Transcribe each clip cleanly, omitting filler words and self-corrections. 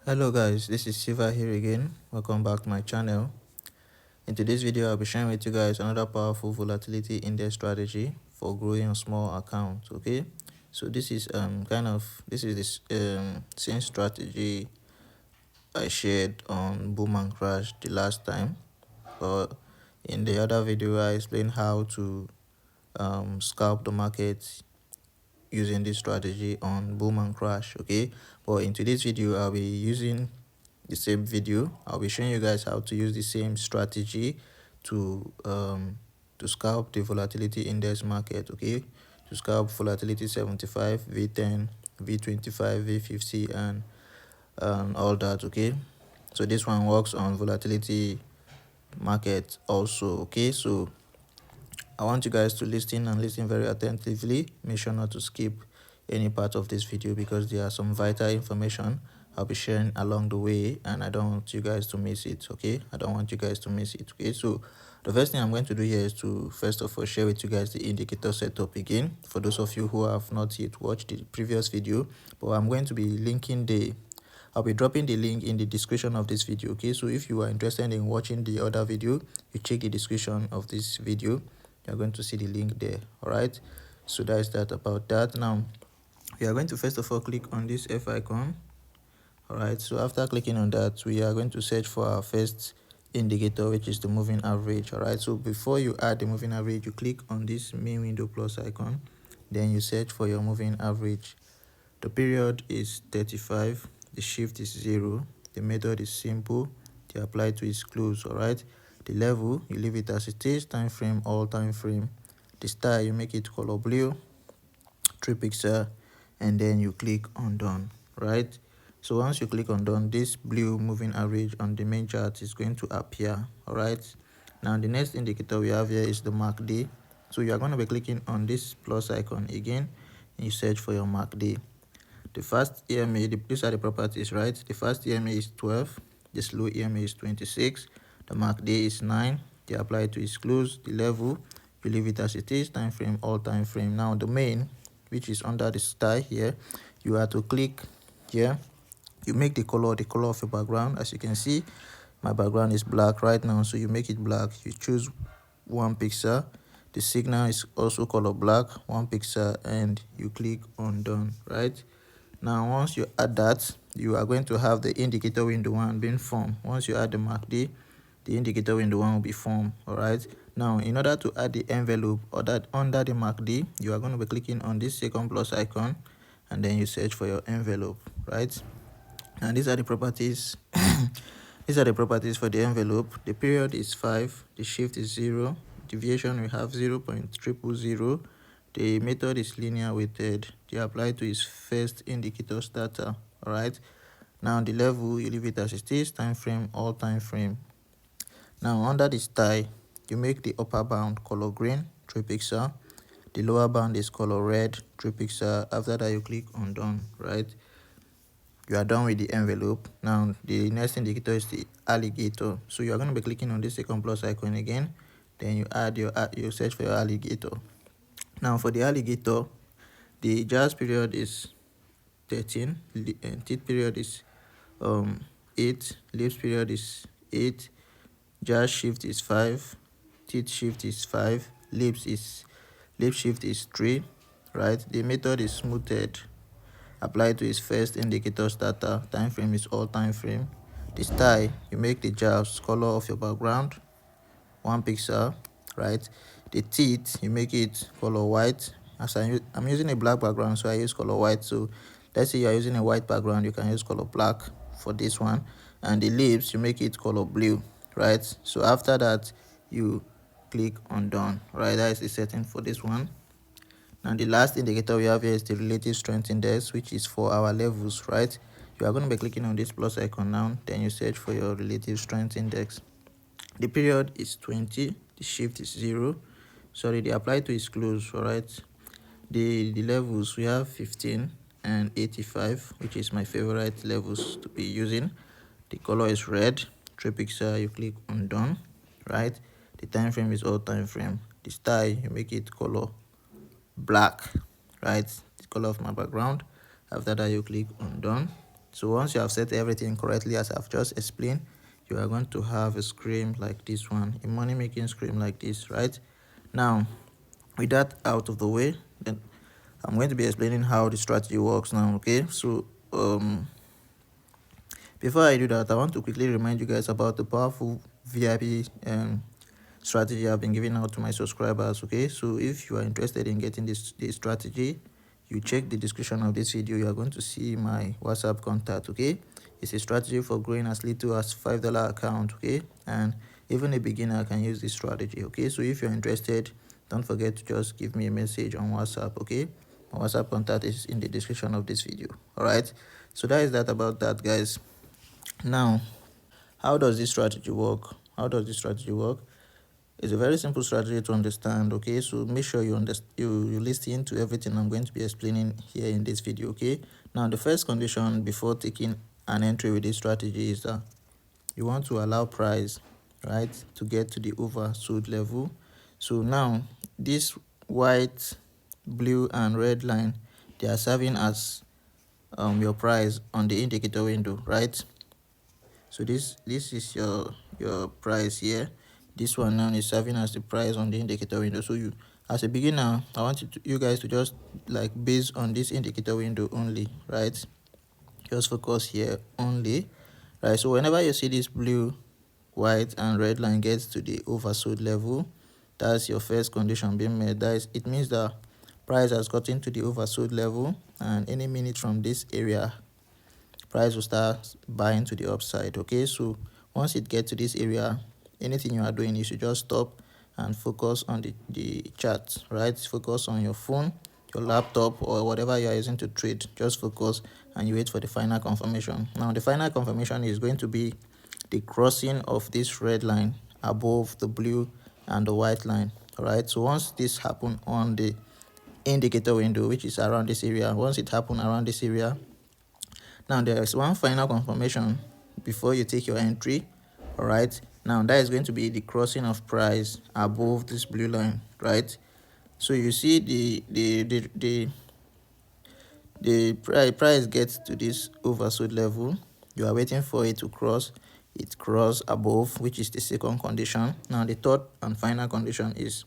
Hello guys, this is Siva here again. Welcome back to my channel. In today's video, I'll be sharing with you guys another powerful volatility index strategy for growing a small account. Okay, so this is this same strategy I shared on boom and crash the last time, but in the other video I explained how to scalp the market using this strategy on boom and crash. Okay, but in today's video I'll be using the same video. I'll be showing you guys how to use the same strategy to scalp the volatility index market. Okay, to scalp volatility 75, V10, V25, V50, and all that. Okay, so this one works on volatility market also. Okay, so I want you guys to listen and listen very attentively. Make sure not to skip any part of this video because there are some vital information I'll be sharing along the way, and I don't want you guys to miss it. Okay, I don't want you guys to miss it. Okay, so the first thing I'm going to do here is to first of all share with you guys the indicator setup again for those of you who have not yet watched the previous video. But I'm going to be linking I'll be dropping the link in the description of this video. Okay, so if you are interested in watching the other video, you check the description of this video. You're going to see the link there. All right, so that is that about that. Now we are going to first of all click on this F icon. All right, so after clicking on that, we are going to search for our first indicator, which is the moving average. All right, so before you add the moving average, you click on this main window plus icon, then you search for your moving average. The period is 35, the shift is 0, the method is simple, the apply to is close. All right, the level you leave it as it is, time frame all time frame. The style you make it color blue, 3 pixel, and then you click on done. Right, so once you click on done, this blue moving average on the main chart is going to appear. All right, now the next indicator we have here is the MACD. So you are going to be clicking on this plus icon again, and you search for your MACD. The fast EMA, these are the properties, right? The fast EMA is 12, the slow EMA is 26, the MACD is 9, the apply to is close, the level you leave it as it is, time frame all time frame. Now the main, which is under the star here, you have to click here. You make the color of your background. As you can see, my background is black right now, so you make it black. You choose 1 pixel. The signal is also color black, 1 pixel, and you click on done. Right, now once you add that, you are going to have the indicator window 1 being formed. Once you add the MACD, the indicator window 1 will be formed. All right, now in order to add the envelope or that under the MACD, you are going to be clicking on this second plus icon, and then you search for your envelope. Right, and these are the properties these are the properties for the envelope. The period is 5, the shift is 0, deviation we have 0.000. The method is linear weighted. The apply to is first indicator starter. All right, now the level you leave it as it is, time frame all time frame. Now under the style, you make the upper bound color green, 3 pixel. The lower bound is color red, 3 pixel. After that, you click on done. Right, you are done with the envelope. Now the next indicator is the alligator. So you are going to be clicking on this second plus icon again, then you search for your alligator. Now for the alligator, the jazz period is 13, and teeth period is 8, lips period is 8, jazz shift is 5, teeth shift is 5, lip shift is 3. Right, the method is smoothed. Apply to its first indicator starter, time frame is all time frame. The style, you make the jabs color of your background, 1 pixel. Right, the teeth, you make it color white. As I'm using a black background, so I use color white. So let's say you're using a white background, you can use color black for this one. And the lips, you make it color blue. Right, so after that, you click on done. Right, that is the setting for this one. Now the last indicator we have here is the relative strength index, which is for our levels. Right, you are going to be clicking on this plus icon now, then you search for your relative strength index. The period is 20, the shift is 0, sorry, the apply to is close. All right, the levels we have 15 and 85, which is my favorite levels to be using. The color is red, 3 pixel. You click on done. Right, the time frame is all time frame. The style, you make it color black. Right, the color of my background. After that, you click on done. So once you have set everything correctly as I've just explained, you are going to have a screen like this one, a money making screen like this, right? Now, with that out of the way, then I'm going to be explaining how the strategy works now. Okay, so before I do that, I want to quickly remind you guys about the powerful VIP strategy I've been giving out to my subscribers. Okay, so if you are interested in getting this strategy, you check the description of this video, you are going to see my WhatsApp contact. Okay, it's a strategy for growing as little as $5 account. Okay, and even a beginner can use this strategy. Okay, so if you're interested, don't forget to just give me a message on WhatsApp. Okay, my WhatsApp contact is in the description of this video. All right, so that is that about that, guys. Now, how does this strategy work? It's a very simple strategy to understand. Okay, so make sure you listen to everything I'm going to be explaining here in this video. Okay, now the first condition before taking an entry with this strategy is that you want to allow price, right, to get to the oversold level. So now this white, blue and red line, they are serving as your price on the indicator window, right? So this is your price here. This one now is serving as the price on the indicator window. So you, as a beginner, I want you guys to just like base on this indicator window only, right? Just focus here only, right? So whenever you see this blue, white and red line gets to the oversold level, that's your first condition being met. That is, it means that price has gotten to the oversold level, and any minute from this area, price will start buying to the upside. Okay, so once it gets to this area, anything you are doing, you should just stop and focus on the chart, right? Focus on your phone, your laptop, or whatever you are using to trade. Just focus and you wait for the final confirmation. Now the final confirmation is going to be the crossing of this red line above the blue and the white line. All right, so once this happen on the indicator window, which is around this area, once it happen around this area, now there is one final confirmation before you take your entry. All right, now that is going to be the crossing of price above this blue line, right? So you see the price gets to this oversold level, you are waiting for it to cross. It cross above, which is the second condition. Now the third and final condition is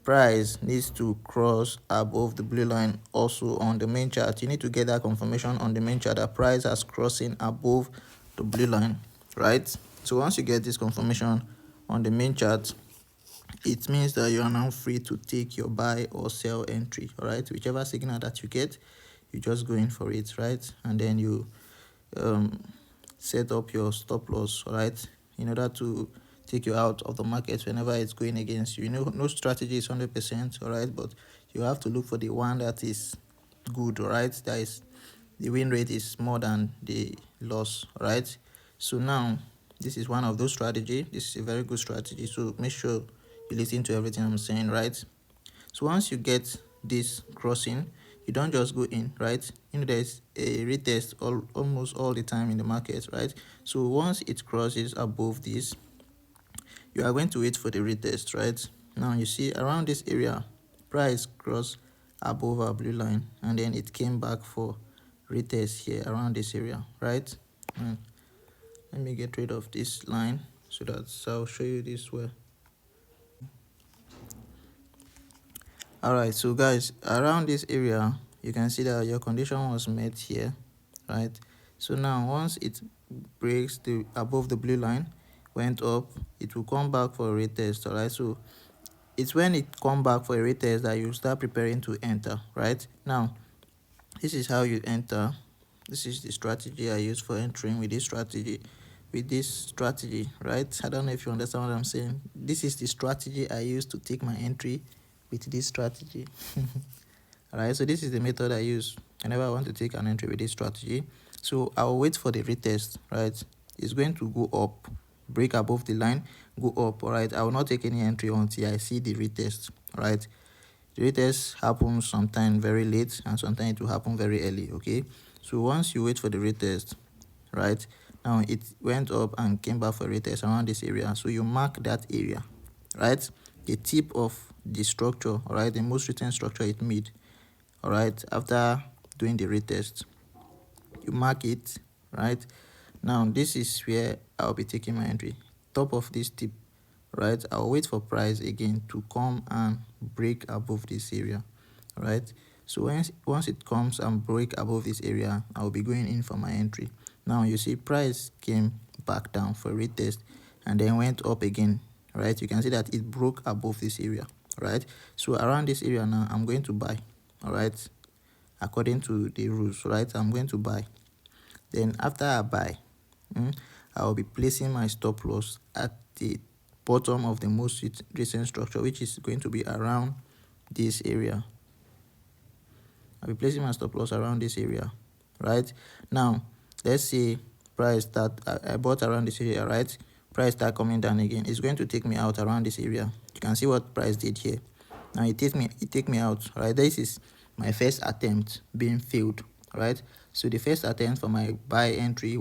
price needs to cross above the blue line also on the main chart. You need to get that confirmation on the main chart that price has crossing above the blue line, right? So once you get this confirmation on the main chart, it means that you are now free to take your buy or sell entry. All right, whichever signal that you get, you just go in for it, right? And then you set up your stop loss, all right, in order to take you out of the market whenever it's going against you. You know, no strategy is 100%, all right, but you have to look for the one that is good, all right, that is the win rate is more than the loss, all right? So now this is one of those strategy. This is a very good strategy, so make sure you listen to everything I'm saying, right? So once you get this crossing, you don't just go in, right? You know, there's a retest almost all the time in the market, right? So once it crosses above this, you are going to wait for the retest, right? Now you see around this area, price crossed above our blue line, and then it came back for retest here around this area, right? Let me get rid of this line so that I'll show you this way. All right, so guys, around this area you can see that your condition was met here, right? So now once it breaks the above the blue line, went up, it will come back for a retest. All right, so it's when it come back for a retest that you start preparing to enter, right? Now this is how you enter. This is the strategy I use for entering with this strategy, right? I don't know if you understand what I'm saying. This is the strategy I use to take my entry with this strategy. All right, so this is the method I use whenever I want to take an entry with this strategy. So I'll wait for the retest, right? It's going to go up, break above the line, go up. All right, I will not take any entry until I see the retest. All right, the retest happens sometime very late and sometimes it will happen very early. Okay, so once you wait for the retest, right, now it went up and came back for a retest around this area, so you mark that area, right? The tip of the structure, all right, the most recent structure it made, all right, after doing the retest. you mark it, right? Now this is where I'll be taking my entry. Top of this tip, right? I'll wait for price again to come and break above this area, right? So once it comes and break above this area, I'll be going in for my entry. Now you see price came back down for a retest and then went up again, right? You can see that it broke above this area, right? So around this area now, I'm going to buy, all right? According to the rules, right? I'm going to buy. Then after I buy, I will be placing my stop loss at the bottom of the most recent structure, which is going to be around this area. I'll be placing my stop loss around this area, right? Now, let's say price that I bought around this area, right? Price start coming down again. It's going to take me out around this area. You can see what price did here. Now it take me out, right? This is my first attempt being failed, right? So the first attempt for my buy entry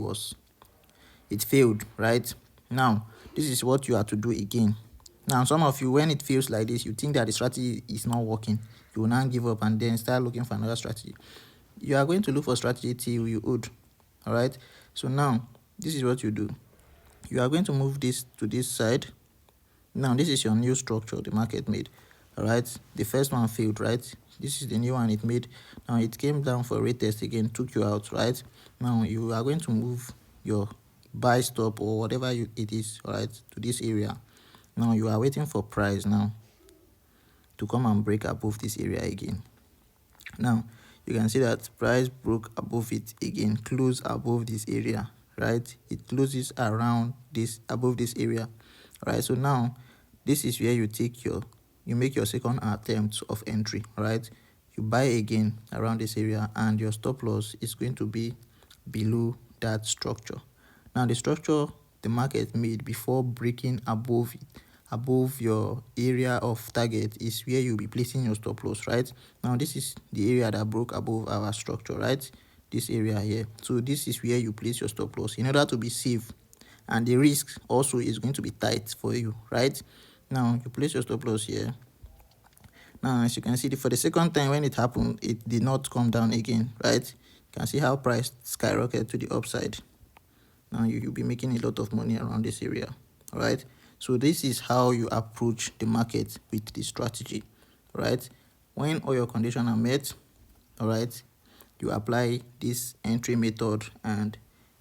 it failed, right? Now this is what you have to do again. Now some of you, when it feels like this, you think that the strategy is not working, you will now give up and then start looking for another strategy. You are going to look for strategy till you would. All right, so now this is what you do. You are going to move this to this side. Now this is your new structure the market made. All right, the first one failed, right? This is the new one it made. Now it came down for a retest again, took you out, right? Now you are going to move your buy stop or whatever it is, all right, to this area. Now you are waiting for price now to come and break above this area again. Now you can see that price broke above it again, close above this area, right? It closes around this, above this area, right? So now this is where you make your second attempt of entry, right? You buy again around this area and your stop loss is going to be below that structure. Now the structure the market made before breaking above your area of target is where you'll be placing your stop loss, right? Now this is the area that broke above our structure, right? This area here. So this is where you place your stop loss in order to be safe, and the risk also is going to be tight for you, right? Now you place your stop loss here. Now as you can see, for the second time when it happened, it did not come down again, right? You can see how price skyrocketed to the upside. Now you'll be making a lot of money around this area, all right? So this is how you approach the market with the strategy, right? When all your conditions are met, all right, you apply this entry method and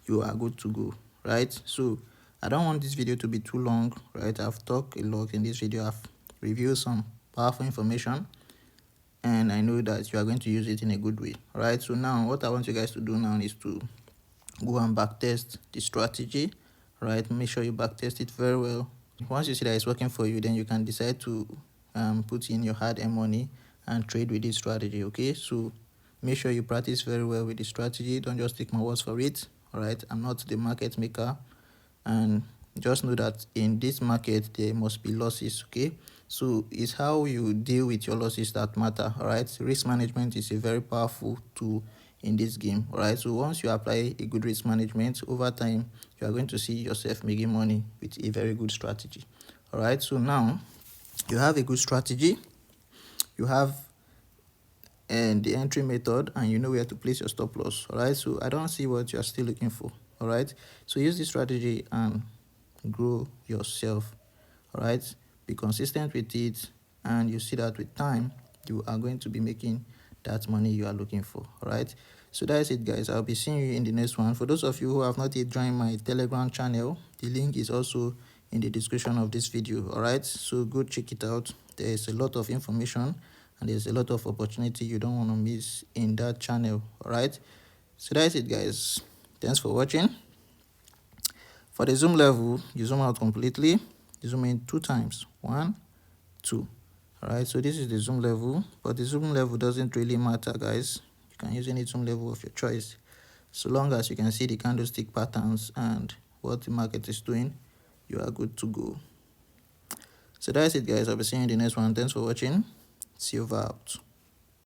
you are good to go, right? So I don't want this video to be too long, right? I've talked a lot in this video. I've reviewed some powerful information and I know that you are going to use it in a good way, all right? So now what I want you guys to do now is to go and backtest the strategy, right? Make sure you backtest it very well. Once you see that it's working for you, then you can decide to put in your hard-earned money and trade with this strategy, okay? So make sure you practice very well with the strategy. Don't just take my words for it, all right? I'm not the market maker, and just know that in this market there must be losses, okay? So it's how you deal with your losses that matter, all right? Risk management is a very powerful tool in this game, all right? So once you apply a good risk management, over time you are going to see yourself making money with a very good strategy, all right? So now you have a good strategy, you have the entry method, and you know where to place your stop loss, all right? So I don't see what you're still looking for, all right? So use this strategy and grow yourself, all right? Be consistent with it, and you see that with time you are going to be making that money you are looking for, all right? So that's it, guys. I'll be seeing you in the next one. For those of you who have not yet joined my Telegram channel, the link is also in the description of this video, all right? So go check it out. There's a lot of information and there's a lot of opportunity you don't want to miss in that channel, all right? So that's it, guys. Thanks for watching. For the zoom level, you zoom out completely, you zoom in 2 times, 1, 2. All right, so this is the zoom level, but the zoom level doesn't really matter, guys. You can use any zoom level of your choice, so long as you can see the candlestick patterns and what the market is doing, you are good to go. So that's it, guys. I'll be seeing you in the next one. Thanks for watching. See you out.